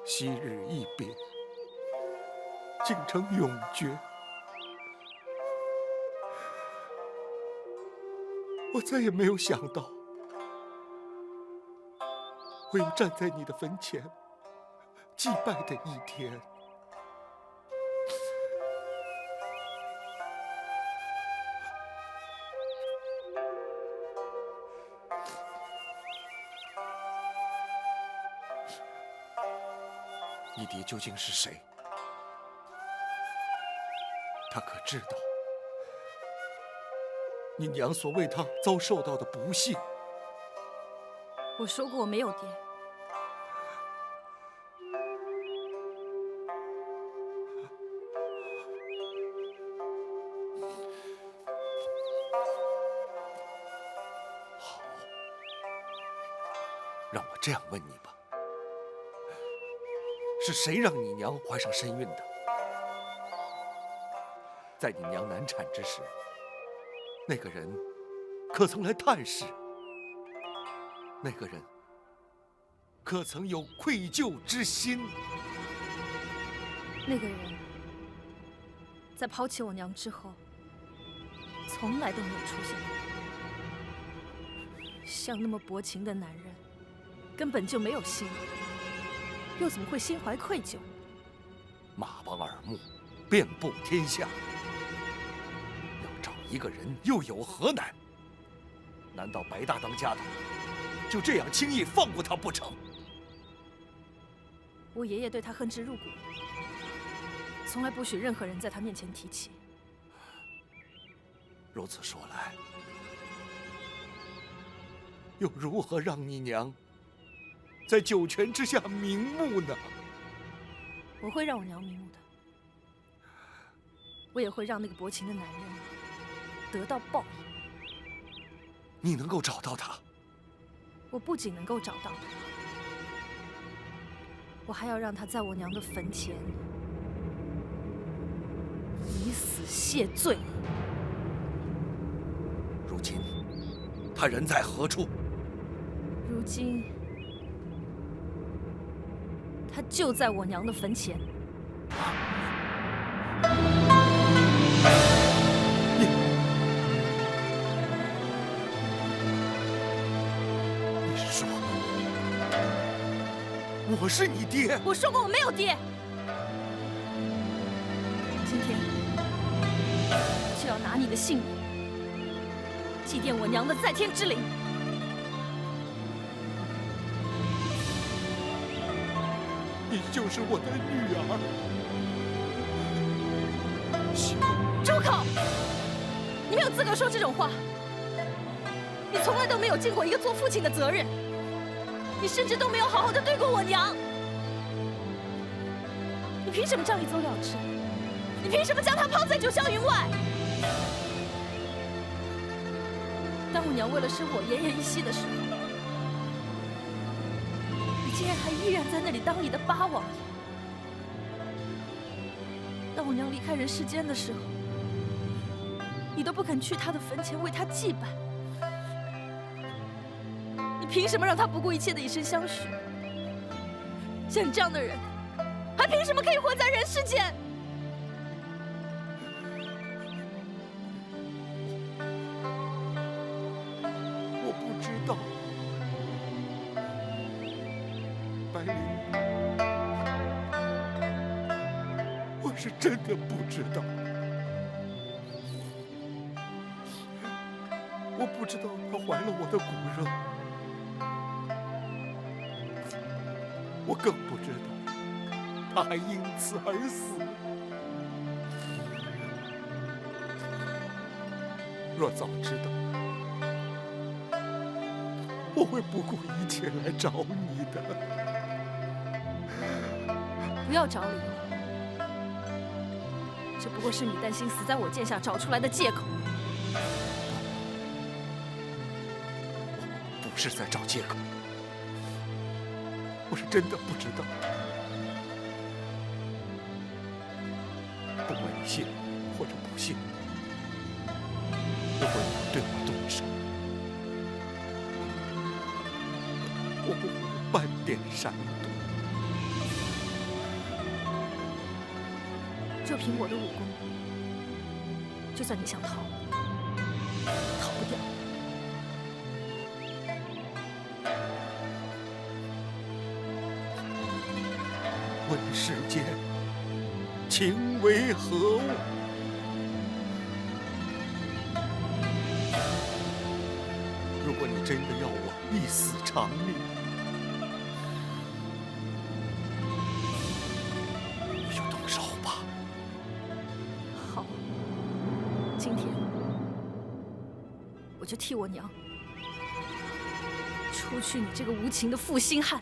昔日一别，竟成永诀。我再也没有想到，会有站在你的坟前祭拜的一天。你爹究竟是谁？他可知道你娘所为他遭受到的不幸？我说过我没有爹。好，让我这样问你吧。是谁让你娘怀上身孕的？在你娘难产之时，那个人可曾来探视？那个人可曾有愧疚之心？那个人在抛弃我娘之后，从来都没有出现过。像那么薄情的男人，根本就没有心。又怎么会心怀愧疚？马王耳目，遍布天下，要找一个人又有何难？难道白大当家的就这样轻易放过他不成？我爷爷对他恨之入骨，从来不许任何人在他面前提起。如此说来，又如何让你娘在九泉之下瞑目呢？我会让我娘瞑目的，我也会让那个薄情的男人得到报应。你能够找到他？我不仅能够找到他，我还要让他在我娘的坟前以死谢罪。如今他人在何处？如今他就在我娘的坟前。你是说我是你爹？我说过我没有爹。今天就要拿你的性命祭奠我娘的在天之灵。你就是我的女儿。行，住口！你没有资格说这种话。你从来都没有尽过一个做父亲的责任，你甚至都没有好好的对过我娘。你凭什么这样一走了之？你凭什么将她抛在九霄云外？当我娘为了生我奄奄一息的时候，你竟然还依然在那里当你的八王爷。当我娘离开人世间的时候，你都不肯去她的坟前为她祭拜。你凭什么让她不顾一切的以身相许？像你这样的人，还凭什么可以活在人世间？我不知道，白灵，我是真的不知道。我不知道她怀了我的骨肉，我更不知道她还因此而死。若早知道，我会不顾一切来找你的。不要找理由，这不过是你担心死在我剑下找出来的借口。不是在找借口，我是真的不知道。不管你信或者不信，如果你要对我动手，我不会有半点闪躲。就凭我的武功，就算你想逃，逃不掉。问世间情为何物？如果你真的要我一死偿命，你就动手吧。好，今天我就替我娘除去你这个无情的负心汉。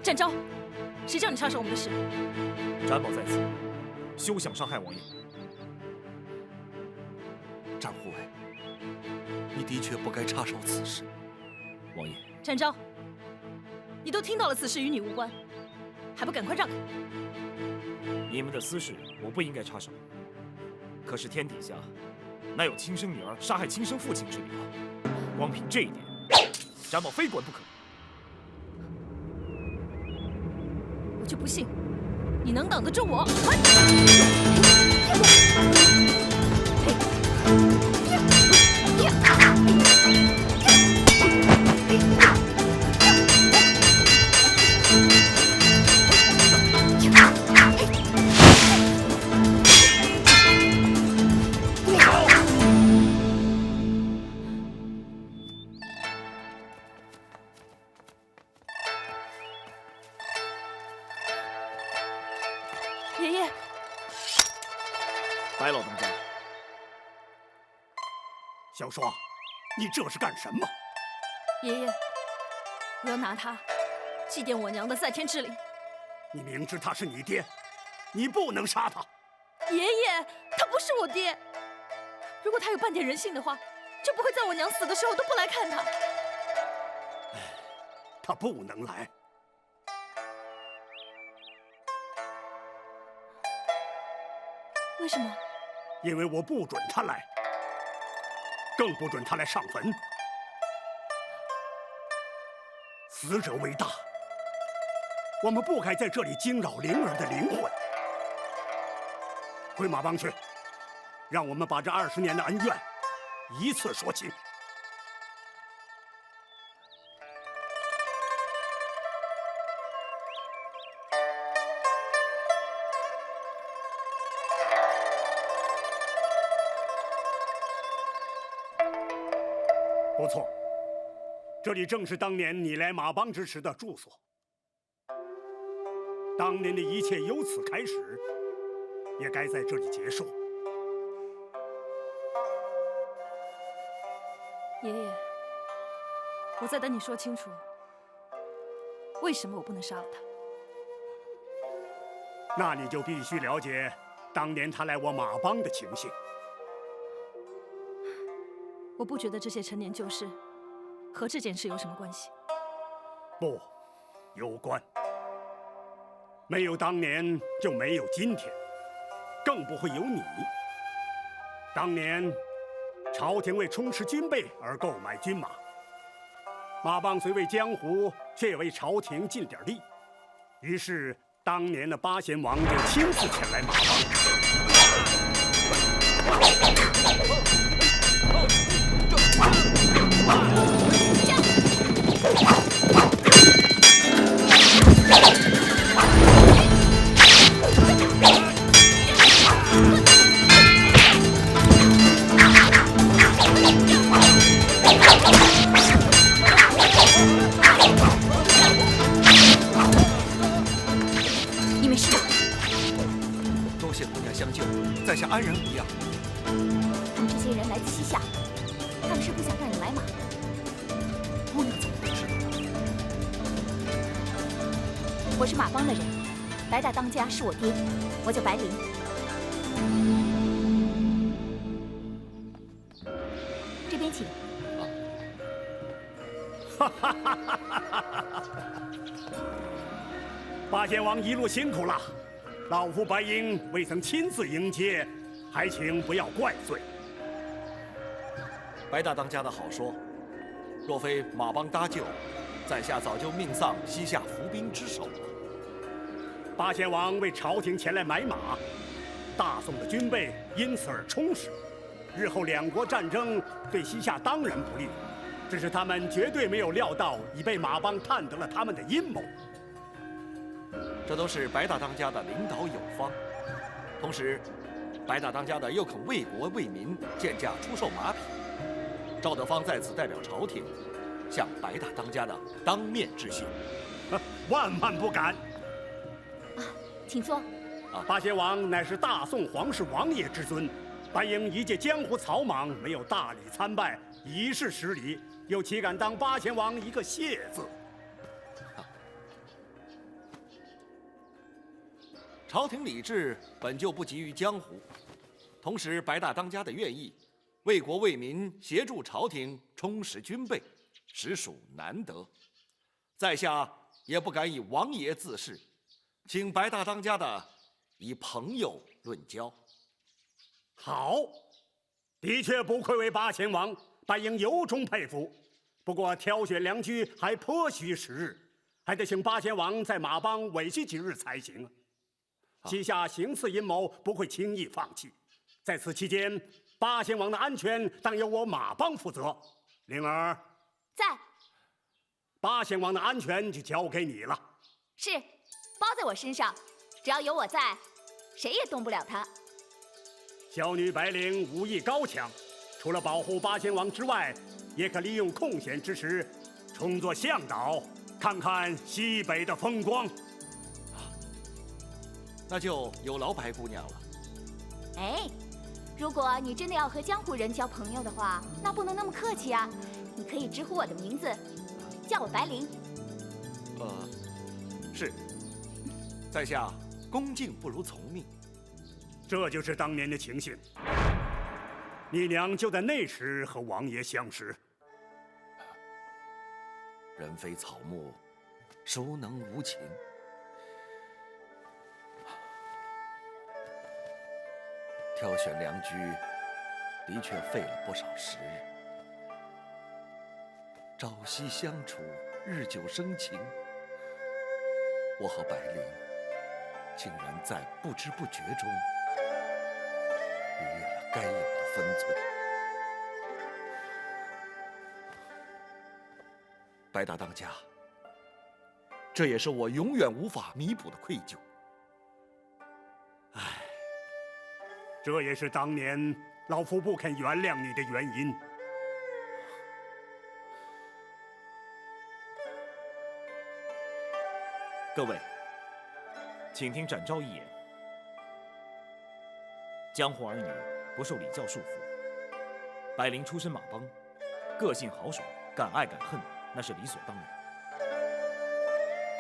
展昭，谁叫你插手我们的事？展宝在此，休想伤害王爷。张护卫，你的确不该插手此事。王爷，展昭，你都听到了此事与你无关，还不赶快让开！你们的私事我不应该插手，可是天底下哪有亲生女儿杀害亲生父亲之理啊？光凭这一点，展宝非滚不可。我就不信你能挡得住我！爷爷，白老东家，小双，你这是干什么？爷爷，我要拿他祭奠我娘的在天之灵。你明知他是你爹，你不能杀他。爷爷，他不是我爹。如果他有半点人性的话，就不会在我娘死的时候都不来看他。他不能来。为什么？因为我不准他来，更不准他来上坟。死者为大，我们不该在这里惊扰灵儿的灵魂。回马帮去，让我们把这20年的恩怨一次说清。不错，这里正是当年你来马帮之时的住所。当年的一切由此开始，也该在这里结束。爷爷，我在等你说清楚，为什么我不能杀了他？那你就必须了解当年他来我马帮的情形。我不觉得这些陈年旧事和这件事有什么关系。不，有关。没有当年，就没有今天，更不会有你。当年，朝廷为充实军备而购买军马，马帮虽为江湖，却也为朝廷尽点力。于是，当年的八贤王就亲自前来马帮。我是马帮的人，白大当家是我爹，我叫白灵。这边请。八贤王一路辛苦了，老夫白鹰未曾亲自迎接，还请不要怪罪。白大当家的好说，若非马帮搭救，在下早就命丧西夏伏兵之手了。八贤王为朝廷前来买马，大宋的军备因此而充实。日后两国战争对西夏当然不利，只是他们绝对没有料到已被马帮探得了他们的阴谋。这都是白大当家的领导有方，同时，白大当家的又肯为国为民贱价出售马匹。赵德芳在此代表朝廷，向白大当家的当面致谢。万万不敢！请坐。八贤王乃是大宋皇室王爷之尊，白鹰一介江湖草莽，没有大礼参拜，以示失礼，又岂敢当八贤王一个谢字？朝廷礼制本就不急于江湖，同时白大当家的愿意为国为民，协助朝廷充实军备，实属难得。在下也不敢以王爷自视，请白大当家的以朋友论交。好，的确不愧为八贤王，白鹰由衷佩服。不过挑选良驹还颇需时日，还得请八贤王在马帮委屈几日才行。西夏行刺阴谋不会轻易放弃，在此期间，八贤王的安全当由我马帮负责。灵儿在。八贤王的安全就交给你了。是，包在我身上，只要有我在，谁也动不了他。小女白灵武艺高强，除了保护八贤王之外，也可利用空闲之时，充作向导，看看西北的风光。那就有劳白姑娘了。哎，如果你真的要和江湖人交朋友的话，那不能那么客气啊！你可以直呼我的名字，叫我白灵。是，在下恭敬不如从命。这就是当年的情形。你娘就在那时和王爷相识。人非草木，孰能无情？挑选良驹，的确费了不少时日。朝夕相处，日久生情，我和白灵竟然在不知不觉中逾越了该有的分寸。白大当家，这也是我永远无法弥补的愧疚。唉。这也是当年老夫不肯原谅你的原因。各位，请听展昭一言：江湖儿女不受礼教束缚。白灵出身马帮，个性豪爽，敢爱敢恨，那是理所当然。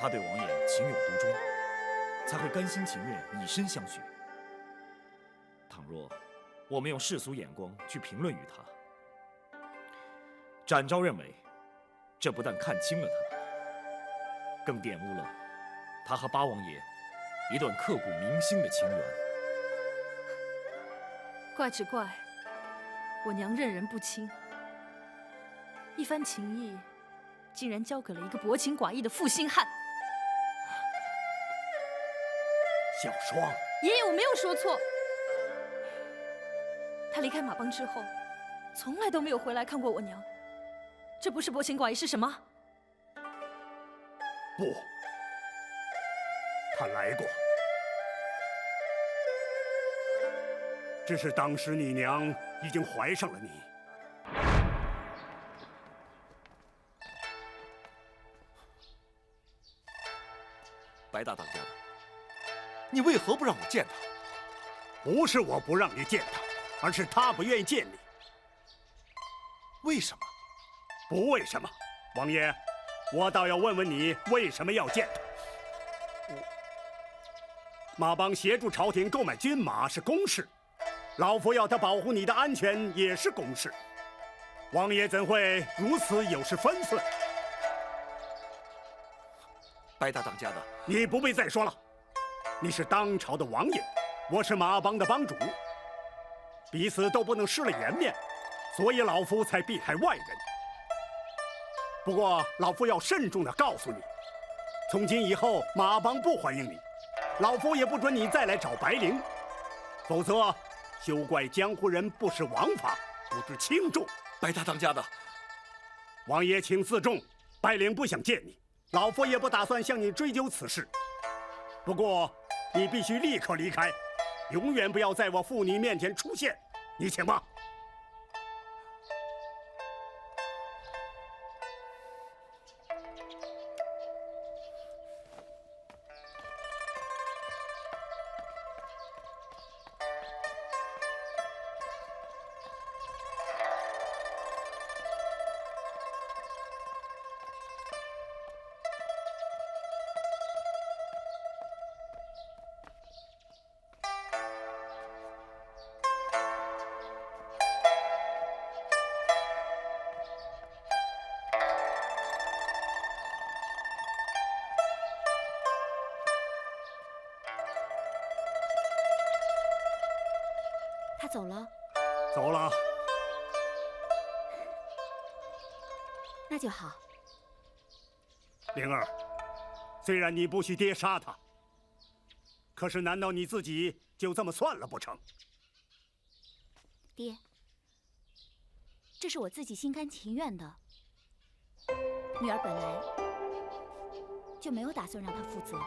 他对王爷情有独钟，才会甘心情愿以身相许。倘若我们用世俗眼光去评论于他，展昭认为，这不但看轻了他，更玷污了他和八王爷一段刻骨铭心的情缘。怪只怪我娘任人不亲，一番情谊竟然交给了一个薄情寡义的负心汉。小双，爷爷，我没有说错。他离开马帮之后，从来都没有回来看过我娘，这不是薄情寡义是什么？不，他来过，只是当时你娘已经怀上了你。白大当家的，你为何不让我见他？不是我不让你见他，而是他不愿意见你。为什么？不为什么，王爷，我倒要问问你，为什么要见他？马帮协助朝廷购买军马是公事，老夫要他保护你的安全也是公事。王爷怎会如此有失分寸？白大当家的，你不必再说了。你是当朝的王爷，我是马帮的帮主，彼此都不能失了颜面，所以老夫才避开外人。不过老夫要慎重地告诉你，从今以后马帮不欢迎你，老夫也不准你再来找白灵，否则休怪江湖人不识王法，不知轻重。白大当家的，王爷请自重，白灵不想见你，老夫也不打算向你追究此事。不过你必须立刻离开，永远不要在我父女面前出现。你请吧。他走了，走了。那就好。灵儿，虽然你不许爹杀他，可是难道你自己就这么算了不成？爹，这是我自己心甘情愿的。女儿本来就没有打算让他负责。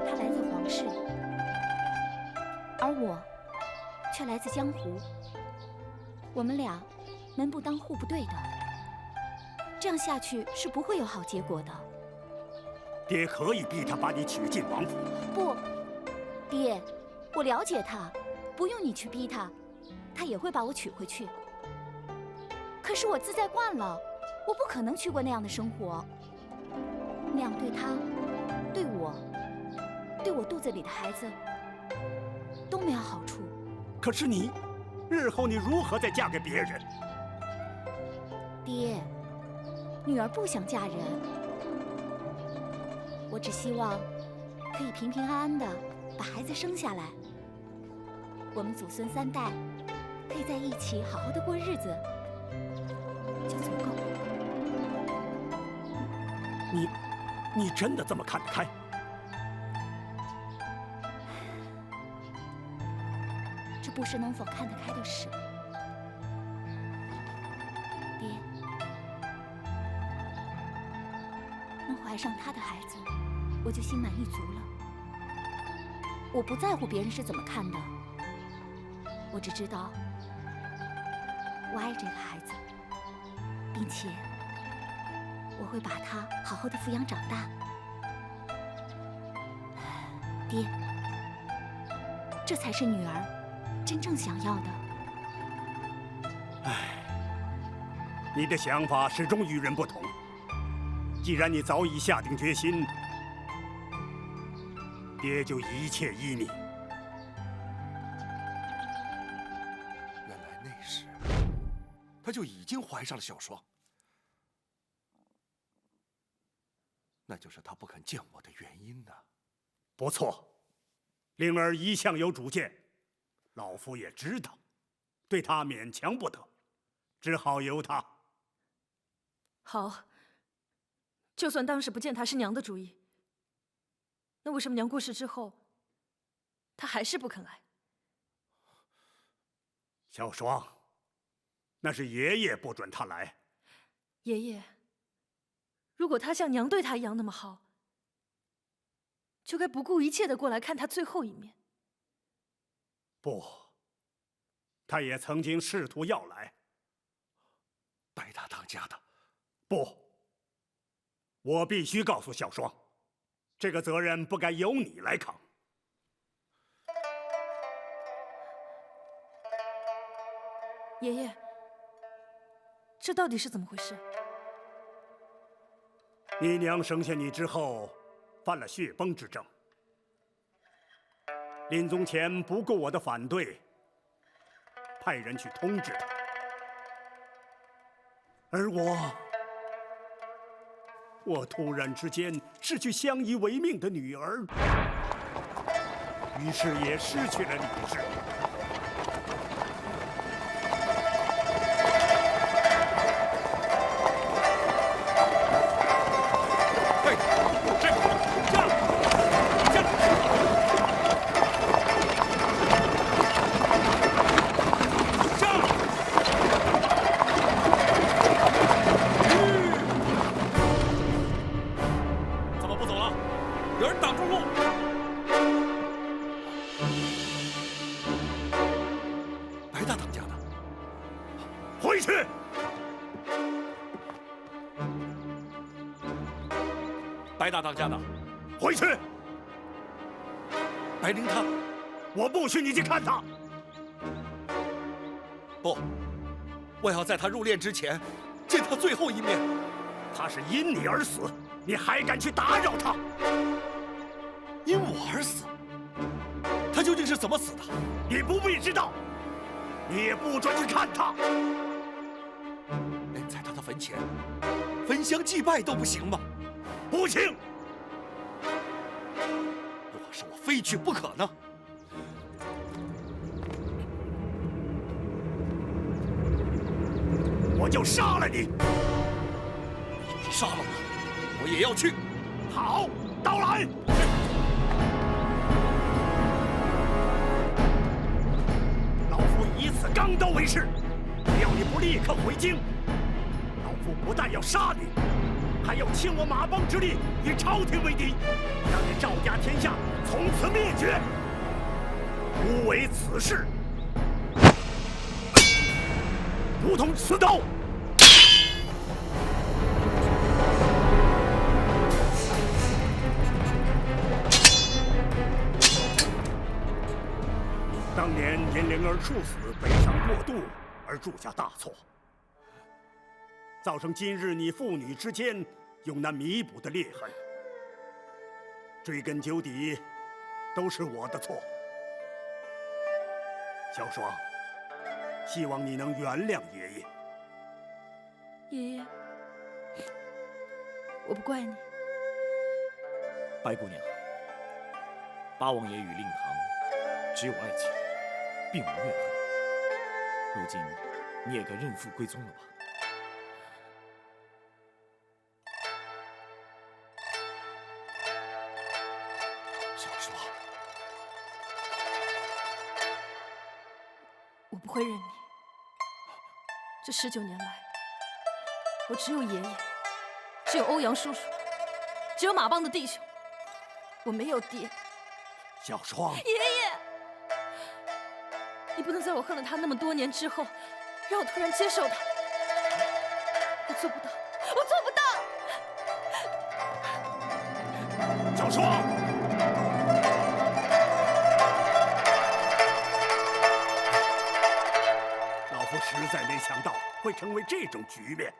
他来自皇室，而我却来自江湖。我们俩门不当户不对的，这样下去是不会有好结果的。爹可以逼他把你娶进王府。不，爹，我了解他，不用你去逼他，他也会把我娶回去。可是我自在惯了，我不可能去过那样的生活，那样对他、对我、对我肚子里的孩子都没有好处。可是你，日后你如何再嫁给别人？爹，女儿不想嫁人，我只希望可以平平安安的把孩子生下来，我们祖孙3代可以在一起好好的过日子，就足够。你真的这么看得开？这不是能否看得开的事。爹，能怀上他的孩子，我就心满意足了。我不在乎别人是怎么看的，我只知道我爱这个孩子，并且我会把他好好的抚养长大。爹，这才是女儿真正想要的。你的想法始终与人不同。既然你早已下定决心，爹就一切依你。原来那时他就已经怀上了小双，那就是他不肯见我的原因呢。不错，灵儿一向有主见，老夫也知道，对她勉强不得，只好由她。好，就算当时不见他是娘的主意，那为什么娘过世之后，他还是不肯来？小双，那是爷爷不准他来。爷爷，如果他像娘对他一样那么好，就该不顾一切的过来看他最后一面。不，他也曾经试图要来。白大当家的，不，我必须告诉小双，这个责任不该由你来扛。爷爷，这到底是怎么回事？你娘生下你之后，犯了血崩之症，临终前不顾我的反对，派人去通知她。而我突然之间失去相依为命的女儿，于是也失去了理智。白大当家的，回去！白灵他，我不许你去看他。不，我要在他入殓之前见他最后一面。他是因你而死，你还敢去打扰他？因我而死？他究竟是怎么死的？你不必知道，你也不准去看他。连在他的坟前焚香祭拜都不行吗？不行！若是我非去不可呢？我就杀了你！你就是杀了我，我也要去。好，刀来！老夫以此钢刀为誓，只要你不立刻回京，老夫不但要杀你，还要倾我马帮之力与朝廷为敌，让你赵家天下从此灭绝。无为此事，如同刺刀。当年因灵儿处死，悲伤过度而铸下大错，造成今日你父女之间永难弥补的裂痕。追根究底，都是我的错。小双，希望你能原谅爷爷。爷爷，我不怪你。白姑娘，八王爷与令堂只有爱情，并无怨恨。如今你也该认父归宗了吧？小双，我不会认你。这19年来，我只有爷爷，只有欧阳叔叔，只有马帮的弟兄，我没有爹。小双，爷爷，你不能在我恨了他那么多年之后，让我突然接受他。我做不到，我做不到。小双。实在没想到会成为这种局面。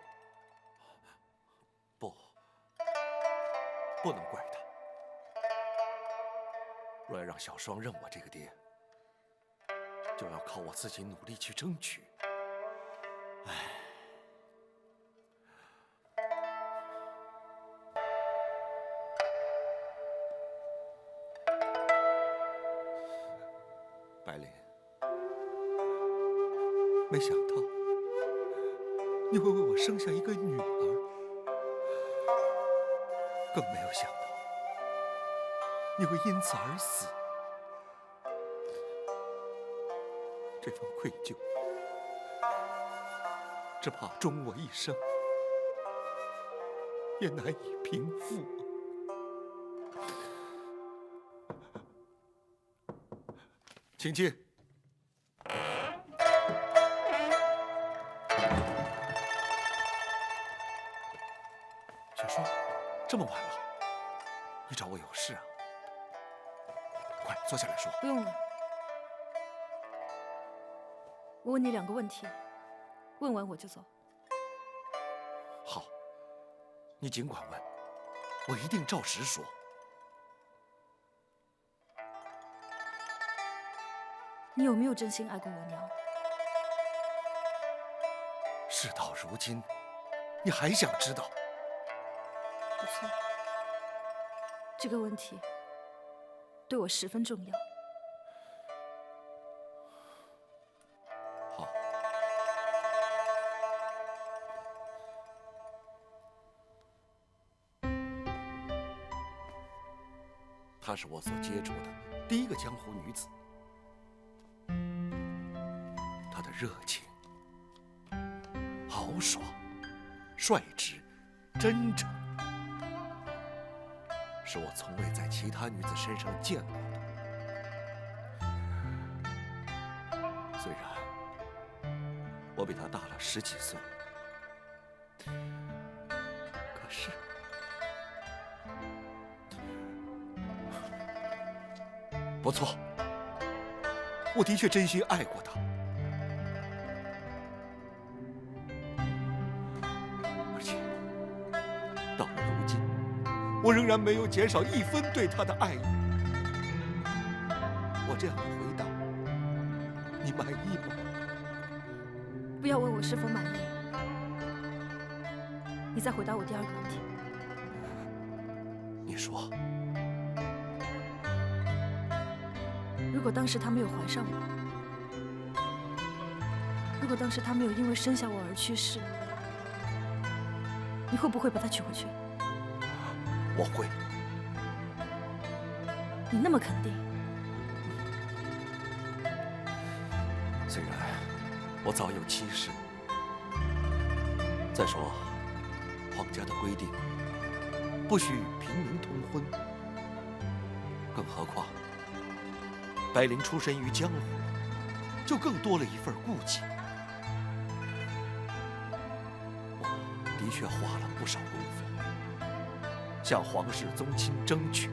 不能怪他。若要让小双认我这个爹，就要靠我自己努力去争取。唉，白灵。没想到你会为我生下一个女儿，更没有想到你会因此而死。这份愧疚，只怕终我一生也难以平复。请进。小双，这么晚了，你找我有事啊？快坐下来说。不用了，我问你2个问题，问完我就走。好，你尽管问，我一定照实说。你有没有真心爱过我娘？事到如今，你还想知道？不错，这个问题对我十分重要。好，她是我所接触的第一个江湖女子，她的热情、豪爽、率直、真诚，是我从未在其他女子身上见过的。虽然我比她大了10几岁，可是不错，我的确真心爱过她。而且到了如今，我仍然没有减少1分对她的爱意。我这样的回答，你满意吗？不要问我是否满意，你再回答我第2个问题。你说，如果当时他没有怀上我，如果当时他没有因为生下我而去世，你会不会把他娶回去？我会。你那么肯定？虽然我早有妻室，再说皇家的规定不许与平民通婚，更何况白灵出身于江湖，就更多了一份顾忌。我的确花了不少功夫向皇室宗亲争取，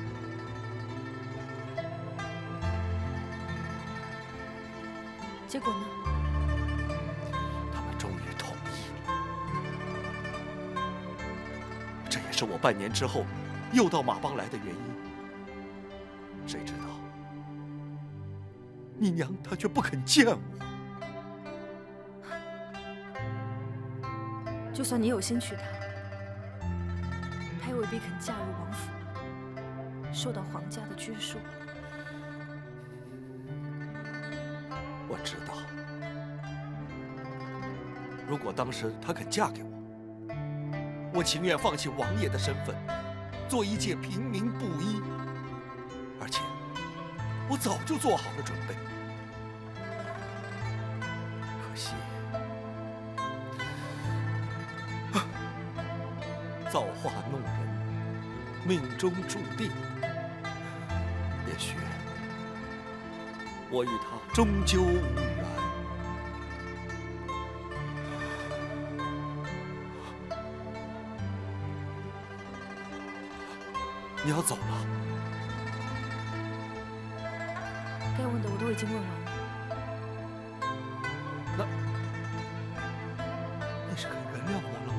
结果呢？他们终于同意了。这也是我半年之后又到马帮来的原因。谁知道你娘她却不肯见我。就算你有心娶她，她也未必肯嫁入王府，受到皇家的拘束。我知道，如果当时她肯嫁给我，我情愿放弃王爷的身份，做一介平民布衣，而且我早就做好了准备。可惜，造化弄人，命中注定，也许我与他终究无缘。你要走了？该问的我都已经问完了。你是肯原谅我了吗？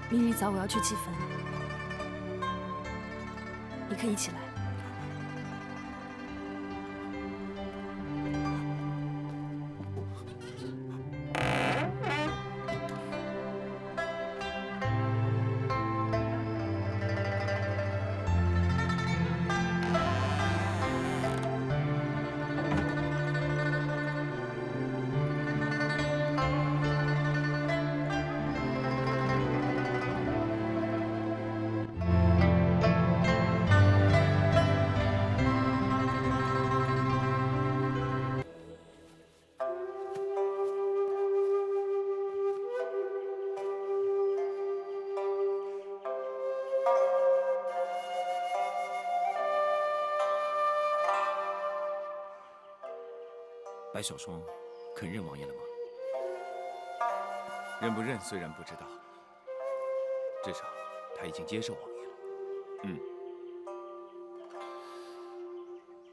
明日一早我要去祭坟，你可以一起来。白小霜肯认王爷了吗？认不认虽然不知道，至少他已经接受王爷了。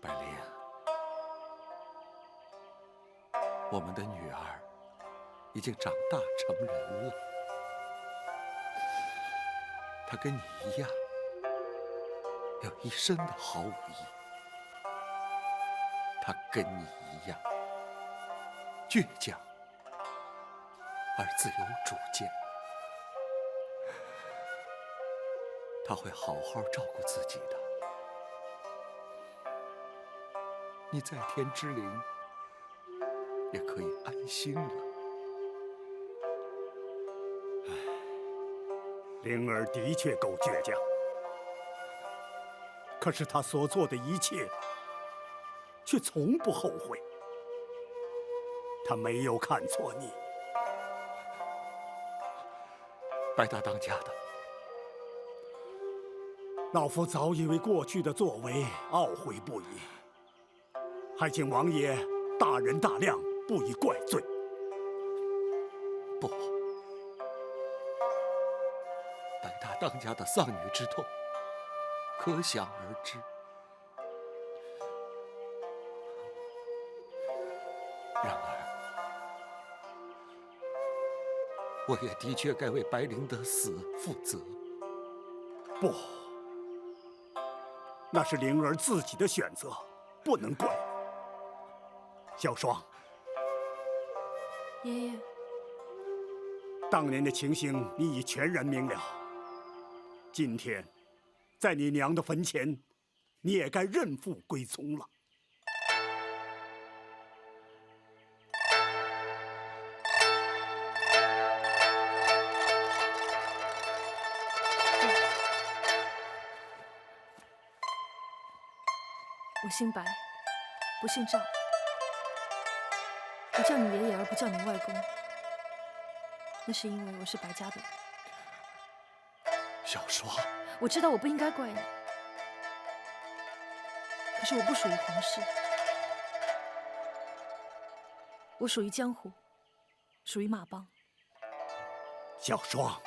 百灵。我们的女儿已经长大成人了，她跟你一样，有一身的毫无意义。她跟你一样，倔强而自有主见。她会好好照顾自己的。你在天之灵也可以安心了。灵儿的确够倔强，可是她所做的一切，却从不后悔。她没有看错你。白大当家的，老夫早已为过去的作为懊悔不已，还请王爷大人大量，不以怪罪。不，白大当家的丧女之痛，可想而知。然而，我也的确该为白灵的死负责。不，那是灵儿自己的选择，不能怪你。小双，爷爷，当年的情形你已全然明了。今天，在你娘的坟前，你也该认父归宗了。我姓白，不姓赵。我叫你爷爷而不叫你外公，那是因为我是白家的人。小双，我知道我不应该怪你，可是我不属于皇室，我属于江湖，属于马帮。小双，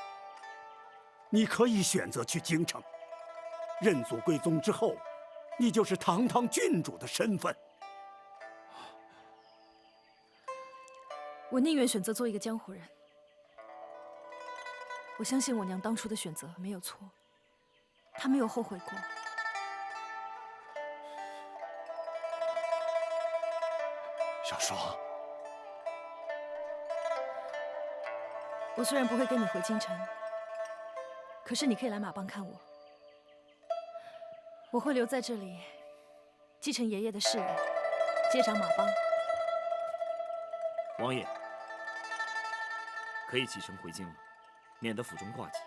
你可以选择去京城，认祖归宗之后，你就是堂堂郡主的身份。我宁愿选择做一个江湖人。我相信我娘当初的选择没有错，她没有后悔过。小双，我虽然不会跟你回京城，可是你可以来马帮看我。我会留在这里，继承爷爷的事业，接掌马帮。王爷，可以启程回京了，免得府中挂记。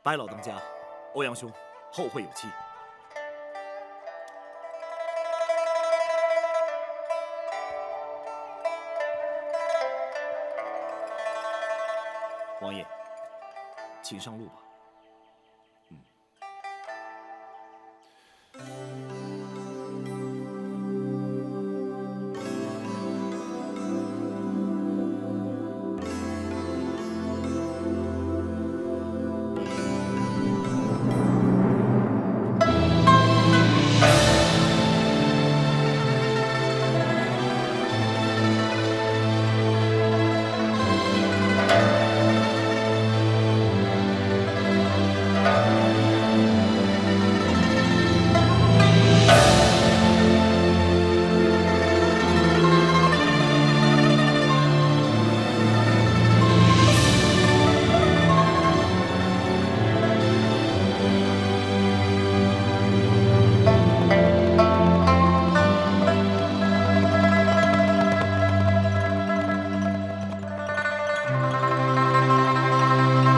白老当家，欧阳兄，后会有期。王爷，请上路吧。